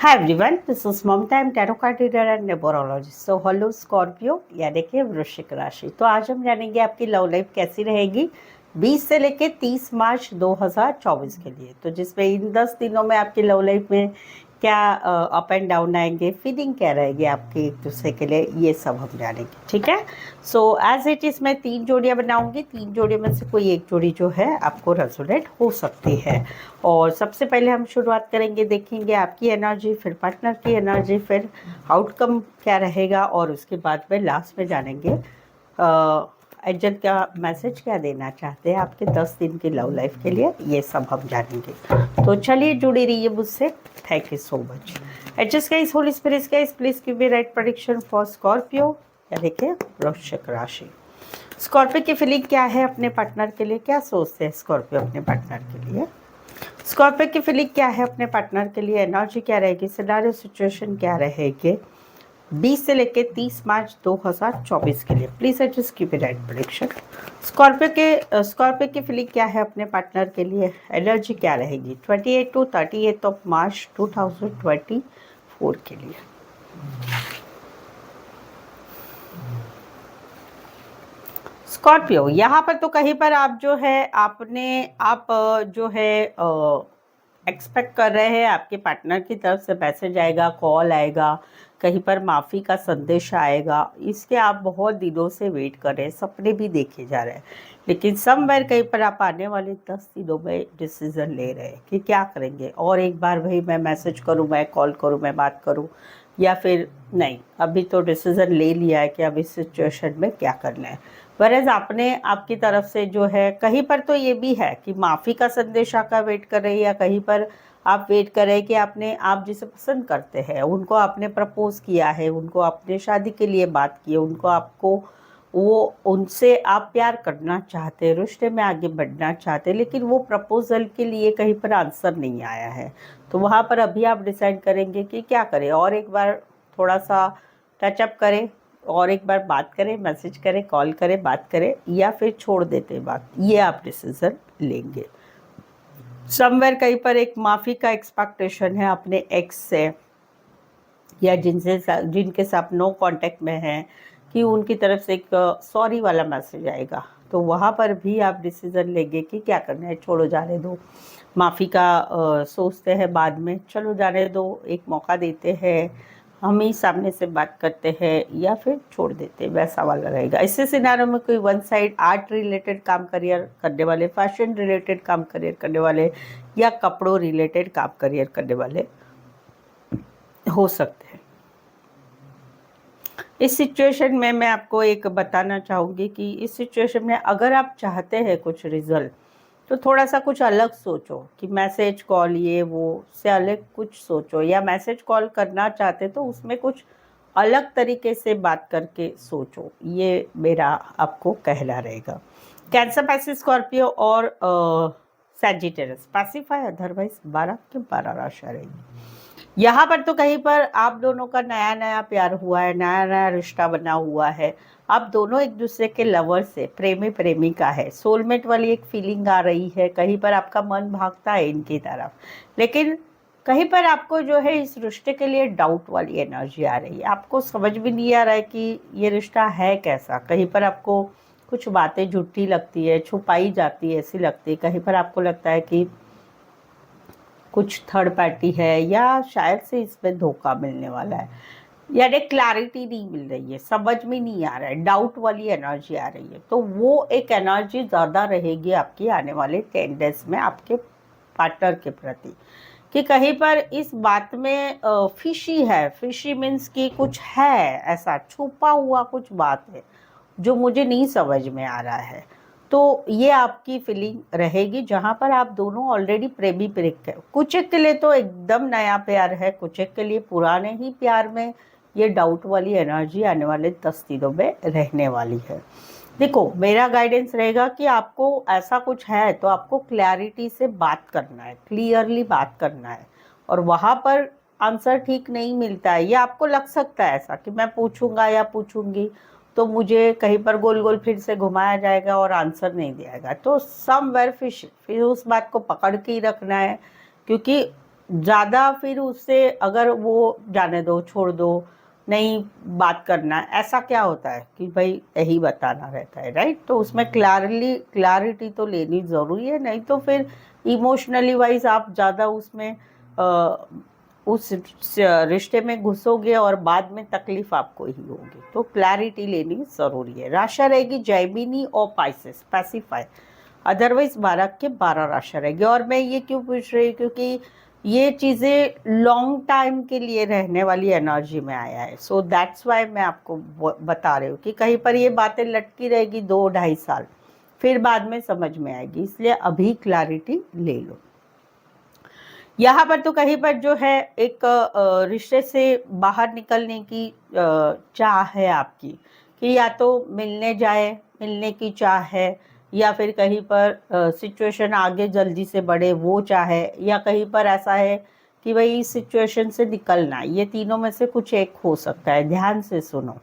Hi everyone, this is Mamta. I'm tarot card reader and numerologist. So hello Scorpio, यानी कि वृश्चिक राशि। तो आज हम जानेंगे आपकी लव लाइफ कैसी रहेगी 20 से लेके 30 मार्च 2024 के लिए। तो जिसमें इन 10 दिनों में आपकी लव लाइफ में क्या अप एंड डाउन आएंगे, फीलिंग क्या रहेगी आपकी एक दूसरे के लिए, ये सब हम जानेंगे। ठीक है। सो एज इट इज़ मैं 3 जोड़ियाँ बनाऊंगी। 3 जोड़ियों में से कोई एक जोड़ी जो है आपको रेजोनेट हो सकती है। और सबसे पहले हम शुरुआत करेंगे, देखेंगे आपकी एनर्जी, फिर पार्टनर की एनर्जी, फिर आउटकम क्या रहेगा, और उसके बाद में लास्ट में जानेंगे एंजल का मैसेज क्या देना चाहते हैं आपके 10 दिन की लव लाइफ के लिए, ये सब हम जानेंगे। तो चलिए जुड़ी रहिए मुझसे। Thank you so much. Adjust guys, holy spirits guys, please give me right prediction for Scorpio, या देखिए वृश्चिक राशि। स्कॉर्पियो की फीलिंग क्या है अपने पार्टनर के लिए, क्या सोचते हैं स्कॉर्पियो अपने पार्टनर के लिए। स्कॉर्पियो की फीलिंग क्या है अपने पार्टनर के लिए, एनर्जी क्या रहेगी, सिनेरियो सिचुएशन क्या रहेगी 20 से लेके 30 मार्च 2024 के लिए। Please adjust keep it right prediction. Scorpio की फीलिंग क्या है अपने पार्टनर के लिए, एनर्जी क्या रहेगी 28 टू 38 ऑफ मार्च 2024 के लिए। स्कॉर्पियो, यहाँ पर तो कहीं पर आप जो है आप जो है एक्सपेक्ट कर रहे हैं आपके पार्टनर की तरफ से मैसेज आएगा, कॉल आएगा, कहीं पर माफ़ी का संदेश आएगा। इसके आप बहुत दिनों से वेट कर रहे हैं, सपने भी देखे जा रहे हैं, लेकिन समवेयर कहीं पर आप आने वाले 10 दिनों में डिसीजन ले रहे हैं कि क्या करेंगे। और एक बार भाई मैं मैसेज करूं, मैं कॉल करूं, मैं बात करूं, या फिर नहीं, अभी तो डिसीजन ले लिया है कि अब इस सिचुएशन में क्या करना है। वरज आपने आपकी तरफ से जो है कहीं पर तो ये भी है कि माफ़ी का संदेश आपका वेट कर रही है, या कहीं पर आप वेट कर रहे हैं कि आप जिसे पसंद करते हैं उनको आपने प्रपोज किया है, उनको आपने शादी के लिए बात की है, उनसे आप प्यार करना चाहते हैं, रिश्ते में आगे बढ़ना चाहते हैं, लेकिन वो प्रपोजल के लिए कहीं पर आंसर नहीं आया है। तो वहाँ पर अभी आप डिसाइड करेंगे कि क्या करें, और एक बार थोड़ा सा टचअप करें, और एक बार बात करें, मैसेज करें, कॉल करें, बात करें, या फिर छोड़ देते बात, ये आप डिसीजन लेंगे। समवेयर कहीं पर एक माफ़ी का एक्सपेक्टेशन है अपने एक्स से, या जिनके साथ नो कांटेक्ट में हैं, कि उनकी तरफ से एक सॉरी वाला मैसेज आएगा। तो वहाँ पर भी आप डिसीज़न लेंगे कि क्या करना है, छोड़ो जाने दो, माफ़ी का सोचते हैं बाद में, चलो जाने दो, एक मौका देते हैं, हम ही सामने से बात करते हैं, या फिर छोड़ देते हैं, वैसा वाला रहेगा। ऐसे सिनारियों में कोई वन साइड आर्ट रिलेटेड काम करियर करने वाले, फैशन रिलेटेड काम करियर करने वाले, या कपड़ों रिलेटेड काम करियर करने वाले हो सकते हैं। इस सिचुएशन में मैं आपको एक बताना चाहूँगी कि इस सिचुएशन में अगर आप चाहते हैं कुछ रिजल्ट, तो थोड़ा सा कुछ अलग सोचो कि मैसेज कॉल ये वो से अलग कुछ सोचो, या मैसेज कॉल करना चाहते तो उसमें कुछ अलग तरीके से बात करके सोचो, ये मेरा आपको कहना रहेगा। कैंसर, पैसिव, स्कॉर्पियो और सैजिटेरियस पैसिफाई, अदरवाइज 12 के 12 राशि रहेगी। यहाँ पर तो कहीं पर आप दोनों का नया नया प्यार हुआ है, नया नया रिश्ता बना हुआ है, आप दोनों एक दूसरे के लवर से, प्रेमी प्रेमिका है, सोलमेट वाली एक फीलिंग आ रही है, कहीं पर आपका मन भागता है इनकी तरफ, लेकिन कहीं पर आपको जो है इस रिश्ते के लिए डाउट वाली एनर्जी आ रही है। आपको समझ भी नहीं आ रहा है कि ये रिश्ता है कैसा। कहीं पर आपको कुछ बातें झूठी लगती है, छुपाई जाती है, ऐसी लगती है। कहीं पर आपको लगता है कि कुछ थर्ड पार्टी है, या शायद से इसमें धोखा मिलने वाला है, यानी क्लैरिटी नहीं मिल रही है, समझ में नहीं आ रहा है, डाउट वाली एनर्जी आ रही है। तो वो एक एनर्जी ज़्यादा रहेगी आपकी आने वाले 10 डेज में आपके पार्टनर के प्रति, कि कहीं पर इस बात में फिशी है। फिशी मीन्स कि कुछ है, ऐसा छुपा हुआ कुछ बात है जो मुझे नहीं समझ में आ रहा है। तो ये आपकी फीलिंग रहेगी, जहाँ पर आप दोनों ऑलरेडी प्रेमी प्रेमिक है। कुछ एक के लिए तो एकदम नया प्यार है, कुछ एक के लिए पुराने ही प्यार में ये डाउट वाली एनर्जी आने वाले 10 दिनों में रहने वाली है। देखो, मेरा गाइडेंस रहेगा कि आपको ऐसा कुछ है तो आपको क्लैरिटी से बात करना है, क्लियरली बात करना है, और वहाँ पर आंसर ठीक नहीं मिलता है, या आपको लग सकता है ऐसा कि मैं पूछूंगा या पूछूंगी तो मुझे कहीं पर गोल गोल फिर से घुमाया जाएगा और आंसर नहीं दिया जाएगा। तो समवेयर फिर उस बात को पकड़ के ही रखना है, क्योंकि ज़्यादा फिर उससे अगर वो जाने दो, छोड़ दो, नहीं बात करना, ऐसा क्या होता है कि भाई यही बताना रहता है, राइट? तो उसमें क्लैरिटी तो लेनी ज़रूरी है, नहीं तो फिर इमोशनली वाइज आप ज़्यादा उसमें उस रिश्ते में घुसोगे और बाद में तकलीफ आपको ही होगी। तो क्लैरिटी लेनी ज़रूरी है। राशि रहेगी जैमिनी और पाइसेस, स्पेसिफाई, अदरवाइज 12 के 12 राशि रहेगी। और मैं ये क्यों पूछ रही हूँ, क्योंकि ये चीज़ें लॉन्ग टाइम के लिए रहने वाली एनर्जी में आया है। सो दैट्स वाई मैं आपको बता रही हूँ कि कहीं पर ये बातें लटकी रहेगी 2-2.5 साल, फिर बाद में समझ में आएगी, इसलिए अभी क्लैरिटी ले लो। यहाँ पर तो कहीं पर जो है एक रिश्ते से बाहर निकलने की चाह है आपकी, कि या तो मिलने की चाह है, या फिर कहीं पर सिचुएशन आगे जल्दी से बढ़े वो चाह है, या कहीं पर ऐसा है कि भाई इस सिचुएशन से निकलना। ये तीनों में से कुछ एक हो सकता है। ध्यान से सुनो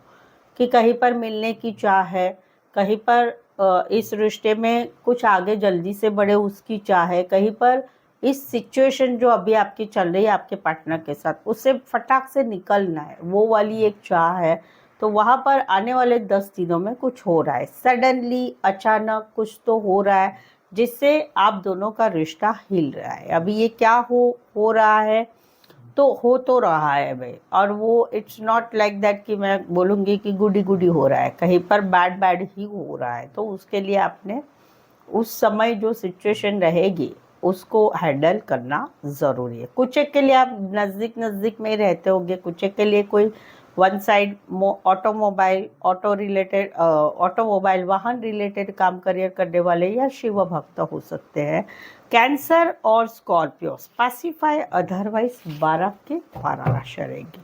कि कहीं पर मिलने की चाह है, कहीं पर इस रिश्ते में कुछ आगे जल्दी से बढ़े उसकी चाह है, कहीं पर इस सिचुएशन जो अभी आपकी चल रही है आपके पार्टनर के साथ, उससे फटाक से निकलना है, वो वाली एक चाह है। तो वहाँ पर आने वाले 10 दिनों में कुछ हो रहा है, सडनली अचानक कुछ तो हो रहा है जिससे आप दोनों का रिश्ता हिल रहा है। अभी ये क्या हो रहा है, तो हो तो रहा है भाई, और वो इट्स नॉट लाइक दैट कि मैं बोलूँगी कि गुडी गुडी हो रहा है, कहीं पर बैड बैड ही हो रहा है। तो उसके लिए आपने उस समय जो सिचुएशन रहेगी उसको हैंडल करना ज़रूरी है। कुछ एक के लिए आप नज़दीक में ही रहते होंगे, कुछ एक के लिए कोई वन साइड ऑटोमोबाइल वाहन रिलेटेड काम करियर करने वाले या शिव भक्त हो सकते हैं। कैंसर और स्कॉर्पियो स्पेसिफाई, अदरवाइज 12 के 12 राशि रहेगी।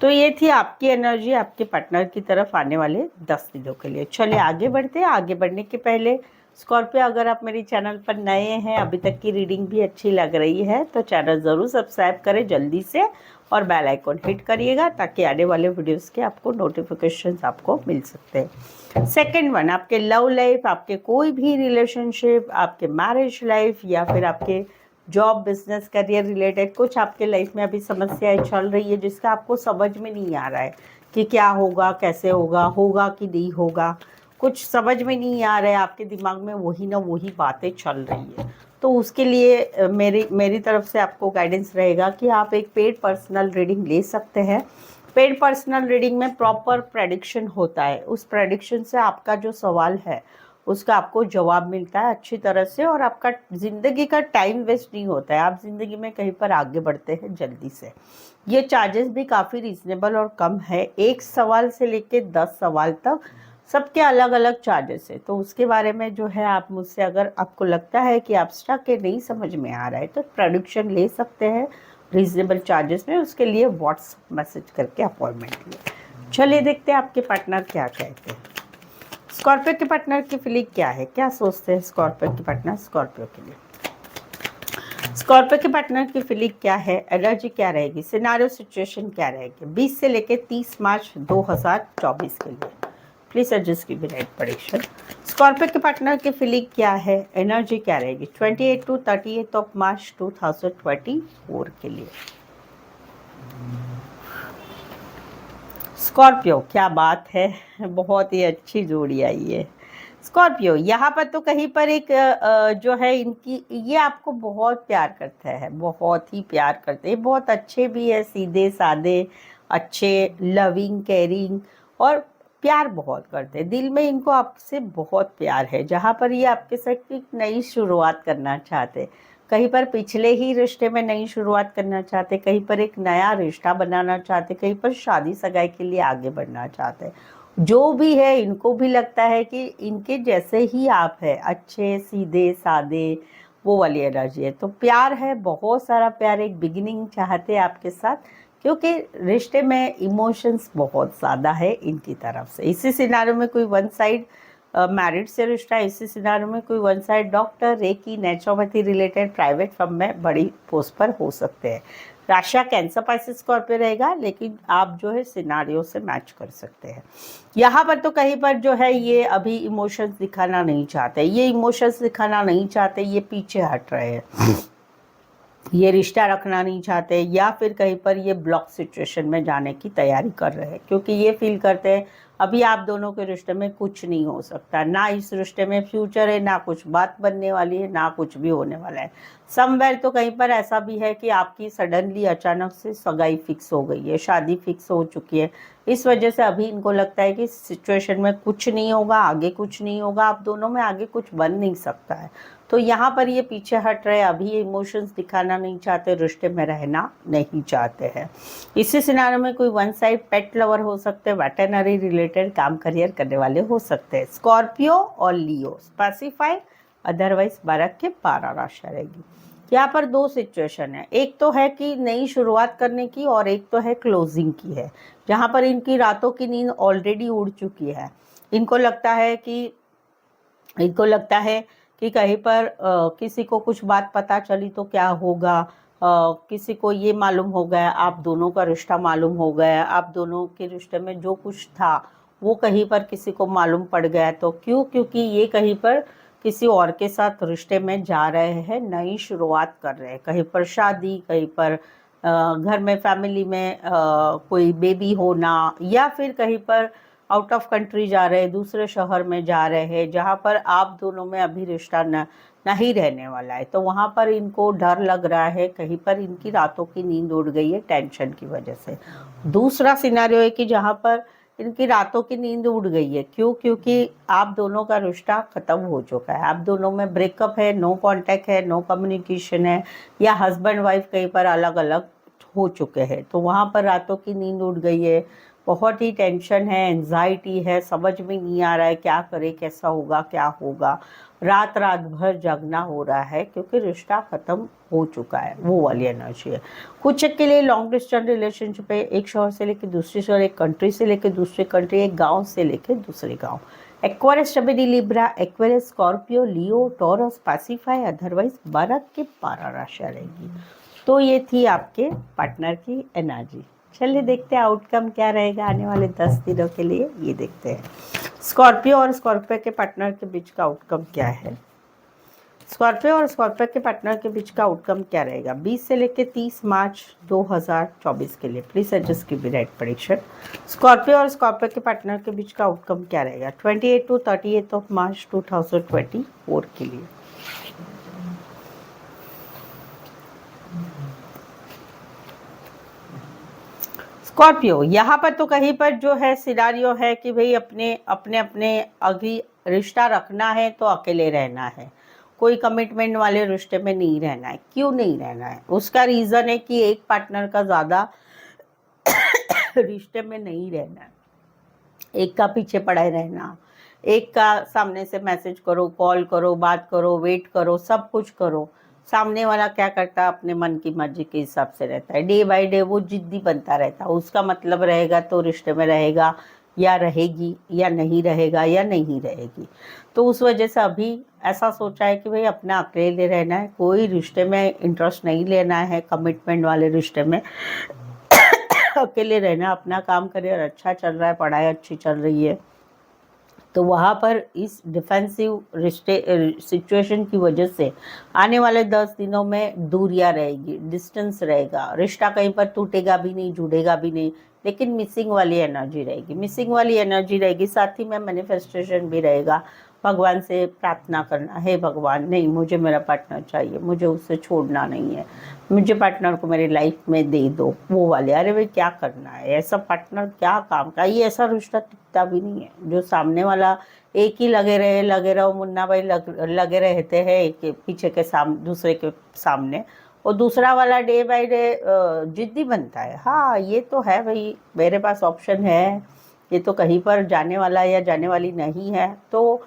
तो ये थी आपकी एनर्जी आपके पार्टनर की तरफ आने वाले 10 दिनों के लिए। चलिए आगे बढ़ते हैं। आगे बढ़ने के पहले स्कॉर्पियो, अगर आप मेरे चैनल पर नए हैं, अभी तक की रीडिंग भी अच्छी लग रही है तो चैनल ज़रूर सब्सक्राइब करें जल्दी से, और बेल आइकॉन हिट करिएगा ताकि आने वाले वीडियोस के आपको नोटिफिकेशंस आपको मिल सकते हैं। सेकंड वन, आपके लव लाइफ, आपके कोई भी रिलेशनशिप, आपके मैरिज लाइफ, या फिर आपके जॉब बिजनेस करियर रिलेटेड कुछ आपके लाइफ में अभी समस्याएं चल रही है जिसका आपको समझ में नहीं आ रहा है कि क्या होगा, कैसे होगा, होगा कि नहीं होगा, कुछ समझ में नहीं आ रहा है, आपके दिमाग में वही ना वही बातें चल रही है। तो उसके लिए मेरी तरफ से आपको गाइडेंस रहेगा कि आप एक पेड पर्सनल रीडिंग ले सकते हैं। पेड पर्सनल रीडिंग में प्रॉपर प्रेडिक्शन होता है, उस प्रेडिक्शन से आपका जो सवाल है उसका आपको जवाब मिलता है अच्छी तरह से, और आपका ज़िंदगी का टाइम वेस्ट नहीं होता है, आप ज़िंदगी में कहीं पर आगे बढ़ते हैं जल्दी से। ये चार्जेस भी काफ़ी रीजनेबल और कम है, 1 सवाल से लेके 10 सवाल तक सबके अलग अलग चार्जेस है। तो उसके बारे में जो है आप मुझसे, अगर आपको लगता है कि आप स्टक है, नहीं समझ में आ रहा है, तो प्रोडक्शन ले सकते हैं रीजनेबल चार्जेस में। उसके लिए व्हाट्सएप मैसेज करके अपॉइंटमेंट लिए। चलिए देखते हैं आपके पार्टनर क्या कहते हैं। स्कॉर्पियो के पार्टनर की फीलिंग क्या है, क्या सोचते हैं स्कॉर्पियो के पार्टनर स्कॉर्पियो के लिए। स्कॉर्पियो के पार्टनर की फीलिंग क्या है, एनर्जी क्या रहेगी, सिनारियो सिचुएशन क्या रहेगी 20 से लेकर 30 मार्च 2024 के लिए। प्लीज एडजस्ट की राइट प्रेडिक्शन। स्कॉर्पियो के पार्टनर की फीलिंग क्या है, एनर्जी क्या रहेगी 28 to 38 ऑफ मार्च 2024 के लिए। स्कॉर्पियो, क्या बात है, बहुत ही अच्छी जोड़ी आई है। स्कॉर्पियो यहाँ पर तो कहीं पर एक जो है इनकी, ये आपको बहुत प्यार करता है, बहुत ही प्यार करते हैं, बहुत अच्छे भी है, सीधे साधे अच्छे, लविंग केयरिंग, और प्यार बहुत करते हैं। दिल में इनको आपसे बहुत प्यार है। जहाँ पर ये आपके साथ एक नई शुरुआत करना चाहते, कहीं पर पिछले ही रिश्ते में नई शुरुआत करना चाहते, कहीं पर एक नया रिश्ता बनाना चाहते, कहीं पर शादी सगाई के लिए आगे बढ़ना चाहते। जो भी है, इनको भी लगता है कि इनके जैसे ही आप है, अच्छे सीधे सादे, वो वाली एनर्जी है। तो प्यार है, बहुत सारा प्यार, एक बिगिनिंग चाहते हैं आपके साथ, क्योंकि रिश्ते में इमोशंस बहुत ज़्यादा है इनकी तरफ से। इसी सिनारियो में कोई वन साइड मैरिड से रिश्ता, इसी सिनारियो में कोई one side doctor, reiki, naturopathy related private firm में बड़ी पोस्ट पर हो सकते हैं। राशि कैंसर, पाइसेस, स्कॉर्पियो रहेगा, लेकिन आप जो है सिनारियो से मैच कर सकते हैं। यहाँ पर तो कहीं पर जो है ये अभी इमोशंस दिखाना नहीं चाहते, ये इमोशंस दिखाना नहीं चाहते, ये पीछे हट रहे हैं। ये रिश्ता रखना नहीं चाहते, या फिर कहीं पर ये ब्लॉक सिचुएशन में जाने की तैयारी कर रहे हैं, क्योंकि ये फील करते हैं अभी आप दोनों के रिश्ते में कुछ नहीं हो सकता, ना इस रिश्ते में फ्यूचर है, ना कुछ बात बनने वाली है, ना कुछ भी होने वाला है। समवेयर तो कहीं पर ऐसा भी है कि आपकी सडनली अचानक से सगाई फिक्स हो गई है, शादी फिक्स हो चुकी है। इस वजह से अभी इनको लगता है कि सिचुएशन में कुछ नहीं होगा, आगे कुछ नहीं होगा, आप दोनों में आगे कुछ बन नहीं सकता है। तो यहाँ पर ये पीछे हट रहे, अभी इमोशंस दिखाना नहीं चाहते, रिश्ते में रहना नहीं चाहते हैं। इसी सिनारियो में कोई वन साइड पेट लवर हो सकते हैं, वेटरनरी रिलेटेड काम करियर करने वाले हो सकते हैं। स्कॉर्पियो और लियो स्पेसिफाई, अदरवाइज 12 के 12 राशि रहेगी। यहाँ पर दो सिचुएशन है, एक तो है कि नई शुरुआत करने की, और एक तो है क्लोजिंग की है, जहाँ पर इनकी रातों की नींद ऑलरेडी उड़ चुकी है। इनको लगता है कि कहीं पर किसी को कुछ बात पता चली तो क्या होगा, किसी को ये मालूम हो गया, आप दोनों का रिश्ता मालूम हो गया, आप दोनों के रिश्ते में जो कुछ था वो कहीं पर किसी को मालूम पड़ गया, तो क्योंकि ये कहीं पर किसी और के साथ रिश्ते में जा रहे हैं, नई शुरुआत कर रहे हैं, कहीं पर शादी, कहीं पर घर में फैमिली में कोई बेबी होना, या फिर कहीं पर आउट ऑफ कंट्री जा रहे हैं, दूसरे शहर में जा रहे हैं, जहाँ पर आप दोनों में अभी रिश्ता नहीं रहने वाला है। तो वहाँ पर इनको डर लग रहा है, कहीं पर इनकी रातों की नींद उड़ गई है टेंशन की वजह से। दूसरा सिनारियो है कि जहाँ पर इनकी रातों की नींद उड़ गई है, क्योंकि आप दोनों का रिश्ता खत्म हो चुका है, आप दोनों में ब्रेकअप है, नो कांटेक्ट है, नो कम्युनिकेशन है, या हस्बैंड वाइफ कहीं पर अलग अलग हो चुके हैं। तो वहाँ पर रातों की नींद उड़ गई है, बहुत ही टेंशन है, एंजाइटी है, समझ में नहीं आ रहा है क्या करे, कैसा होगा, क्या होगा, रात रात भर जगना हो रहा है, क्योंकि रिश्ता ख़त्म हो चुका है, वो वाली एनर्जी है। कुछ के लिए लॉन्ग डिस्टेंस रिलेशनशिप है, एक शहर से लेकर दूसरे शहर, एक कंट्री से लेकर दूसरे कंट्री, एक गांव से लेकर दूसरे गांव। एक्वारियस, जमिनी, लिब्रा, एक्वेरियस, स्कॉर्पियो, लियो, टॉरस, पैसिफाई, अदरवाइज 12 के 12 राशियाँ रहेगी। तो ये थी आपके पार्टनर की एनर्जी। चलिए देखते हैं आउटकम क्या रहेगा आने वाले 10 दिनों के लिए, ये देखते हैं स्कॉर्पियो और स्कॉर्पियो के पार्टनर के बीच का आउटकम क्या है। स्कॉर्पियो और स्कॉर्पियो के पार्टनर के बीच का आउटकम क्या रहेगा 20 से लेकर 30 मार्च 2024 के लिए। Please adjust keep right prediction. Scorpio और स्कॉर्पियो के पार्टनर के बीच का आउटकम क्या रहेगा 28 टू 38 ऑफ मार्च 2024 के लिए। स्कॉर्पियो, यहाँ पर तो कहीं पर जो है सिनारियो है कि भाई अपने अपने अपने अभी रिश्ता रखना है तो अकेले रहना है, कोई कमिटमेंट वाले रिश्ते में नहीं रहना है। क्यों नहीं रहना है, उसका रीज़न है कि एक पार्टनर का ज़्यादा रिश्ते में नहीं रहना है, एक का पीछे पड़े रहना, एक का सामने से मैसेज करो, कॉल करो, बात करो, वेट करो, सब कुछ करो। सामने वाला क्या करता है, अपने मन की मर्जी के हिसाब से रहता है, डे बाय डे वो जिद्दी बनता रहता है, उसका मतलब रहेगा तो रिश्ते में रहेगा या रहेगी, या नहीं रहेगा या नहीं रहेगी। तो उस वजह से अभी ऐसा सोचा है कि भाई अपना अकेले रहना है, कोई रिश्ते में इंटरेस्ट नहीं लेना है, कमिटमेंट वाले रिश्ते में अकेले रहना, अपना काम करियर अच्छा चल रहा है, पढ़ाई अच्छी चल रही है, तो वहाँ पर इस डिफेंसिव रिश्ते सिचुएशन की वजह से आने वाले 10 दिनों में दूरियां रहेगी, डिस्टेंस रहेगा, रिश्ता कहीं पर टूटेगा भी नहीं, जुड़ेगा भी नहीं, लेकिन मिसिंग वाली एनर्जी रहेगी, मिसिंग वाली एनर्जी रहेगी। साथ ही में मैनिफेस्टेशन भी रहेगा, भगवान से प्रार्थना करना है, भगवान नहीं मुझे मेरा पार्टनर चाहिए, मुझे उससे छोड़ना नहीं है, मुझे पार्टनर को मेरी लाइफ में दे दो, वो वाले। अरे भाई क्या करना है, ऐसा पार्टनर क्या काम का, ये ऐसा रिश्ता टिकता भी नहीं है जो सामने वाला एक ही लगे रहो मुन्ना भाई लगे रहते हैं एक पीछे के सामने, दूसरे के सामने, और दूसरा वाला डे बाय डे जिद्दी बनता है। हाँ ये तो है भाई, मेरे पास ऑप्शन है, ये तो कहीं पर जाने वाला या जाने वाली नहीं है, तो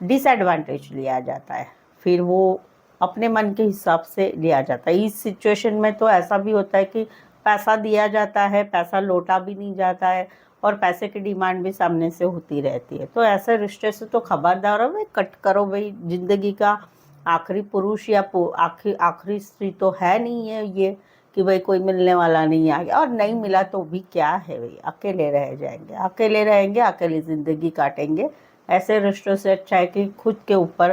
डिसएडवांटेज लिया जाता है, फिर वो अपने मन के हिसाब से लिया जाता है। इस सिचुएशन में तो ऐसा भी होता है कि पैसा दिया जाता है, पैसा लौटा भी नहीं जाता है, और पैसे की डिमांड भी सामने से होती रहती है। तो ऐसे रिश्ते से तो खबरदार हो भाई, कट करो भाई। ज़िंदगी का आखिरी पुरुष या आखिरी स्त्री तो है नहीं है ये कि भाई कोई मिलने वाला नहीं आ गया, और नहीं मिला तो भी क्या है भाई, अकेले रह जाएंगे, अकेले रहेंगे, अकेली ज़िंदगी काटेंगे। ऐसे रिश्तों से अच्छा है कि खुद के ऊपर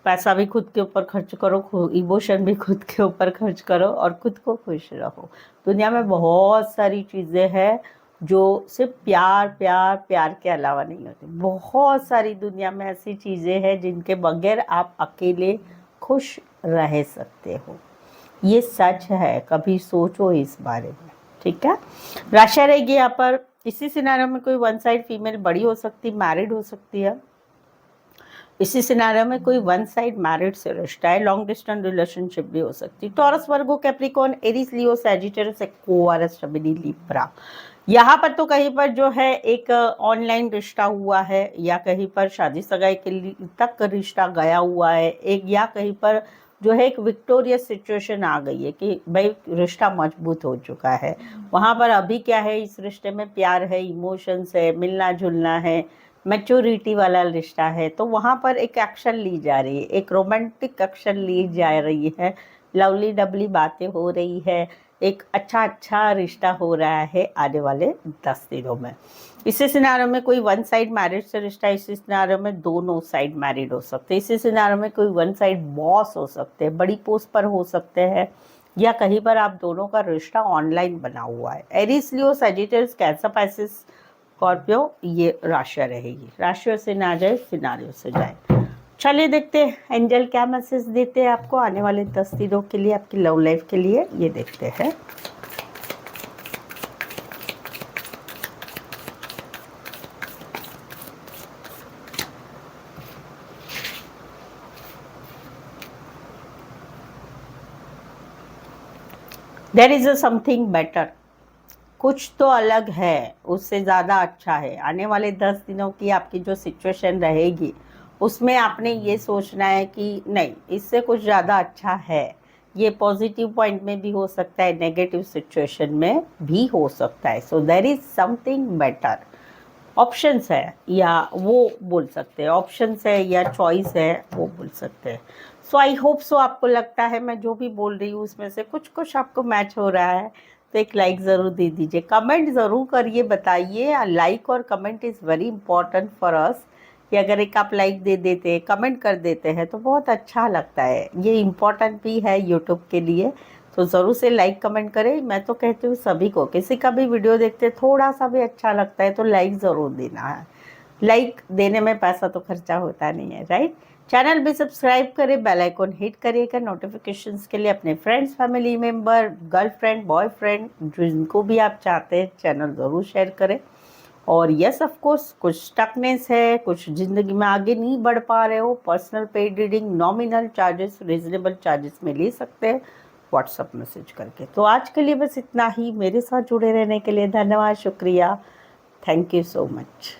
पैसा भी खुद के ऊपर खर्च करो, इमोशन भी खुद के ऊपर खर्च करो और खुद को खुश रहो। दुनिया में बहुत सारी चीज़ें हैं जो सिर्फ प्यार प्यार प्यार के अलावा नहीं होती। बहुत सारी दुनिया में ऐसी चीज़ें हैं जिनके बगैर आप अकेले खुश रह सकते हो। ये सच है, कभी सोचो इस बारे में, ठीक है। राशि रहेगी यहाँ पर, इसी सिनारियो में कोई वन साइड फीमेल बड़ी हो सकती, मैरिड हो सकती है। इसी सिनारियो में कोई वन साइड मैरिड से रिश्ता है, लॉन्ग डिस्टेंस रिलेशनशिप भी हो सकती है। टॉरस, वर्गो, कैप्रिकॉर्न, एरीज, लियो, सैजिटेरियस, एक्वारियस, जमिनी, लिब्रा। यहाँ पर तो कहीं पर जो है एक ऑनलाइन रिश्ता हुआ है, या कहीं पर शादी सगाई के लिए तक रिश्ता गया हुआ है, एक या कहीं पर जो है एक विक्टोरियस सिचुएशन आ गई है कि भाई रिश्ता मजबूत हो चुका है। वहाँ पर अभी क्या है, इस रिश्ते में प्यार है, इमोशंस है, मिलना जुलना है, मैच्योरिटी वाला रिश्ता है। तो वहाँ पर एक एक्शन ली जा रही है, एक रोमांटिक एक्शन ली जा रही है, लवली डबली बातें हो रही है, एक अच्छा रिश्ता हो रहा है आने वाले 10 दिनों में। इसी सिनारियो में कोई वन साइड मैरिज से रिश्ता, इसी सिनारियो में दोनों साइड मैरिड हो सकते हैं, इसी सिनारियो में कोई वन साइड बॉस हो सकते हैं, बड़ी पोस्ट पर हो सकते हैं, या कहीं पर आप दोनों का रिश्ता ऑनलाइन बना हुआ है। एरीज, लियो, सजिटेरियस, कैंसर, पाइसेस, स्कॉर्पियो, ये राशियाँ रहेगी। राशियों से ना जाए, सिनारियो से जाए। चलिए देखते हैं एंजल क्या मैसेज देते हैं आपको आने वाले 10 दिनों के लिए, आपकी लव लाइफ के लिए। ये देखते हैं। There is a something better, कुछ तो अलग है, उससे ज़्यादा अच्छा है। आने वाले 10 दिनों की आपकी जो सिचुएशन रहेगी उसमें आपने ये सोचना है कि नहीं, इससे कुछ ज़्यादा अच्छा है। ये पॉजिटिव पॉइंट में भी हो सकता है, नेगेटिव सिचुएशन में भी हो सकता है। So there is something better. Options है, या वो बोल सकते हैं, ऑप्शंस है या चॉइस है, वो बोल सकते हैं। सो आई होप सो आपको लगता है मैं जो भी बोल रही हूँ उसमें से कुछ कुछ आपको मैच हो रहा है, तो एक लाइक ज़रूर दे दीजिए, कमेंट ज़रूर करिए, बताइए। लाइक और comment is very important for us, कि अगर एक आप लाइक दे देते हैं, कमेंट कर देते हैं तो बहुत अच्छा लगता है। ये इम्पॉर्टेंट भी है यूट्यूब के लिए, तो ज़रूर से लाइक कमेंट करें। मैं तो कहती हूँ सभी को, किसी का भी वीडियो देखते थोड़ा सा भी अच्छा लगता है तो लाइक ज़रूर देना है। लाइक देने में पैसा तो खर्चा होता नहीं है, राइट। चैनल भी सब्सक्राइब करें, बेल आइकॉन हिट करिएगा नोटिफिकेशंस के लिए। अपने friends, family member, girlfriend, boyfriend, जिनको भी आप चाहते हैं, चैनल ज़रूर शेयर करें। और यस ऑफ कोर्स, कुछ स्टकनेस है, कुछ ज़िंदगी में आगे नहीं बढ़ पा रहे हो, personal paid reading nominal charges, reasonable charges में ले सकते हैं व्हाट्सअप मैसेज करके। तो आज के लिए बस इतना ही। मेरे साथ जुड़े रहने के लिए धन्यवाद, शुक्रिया, थैंक यू सो मच।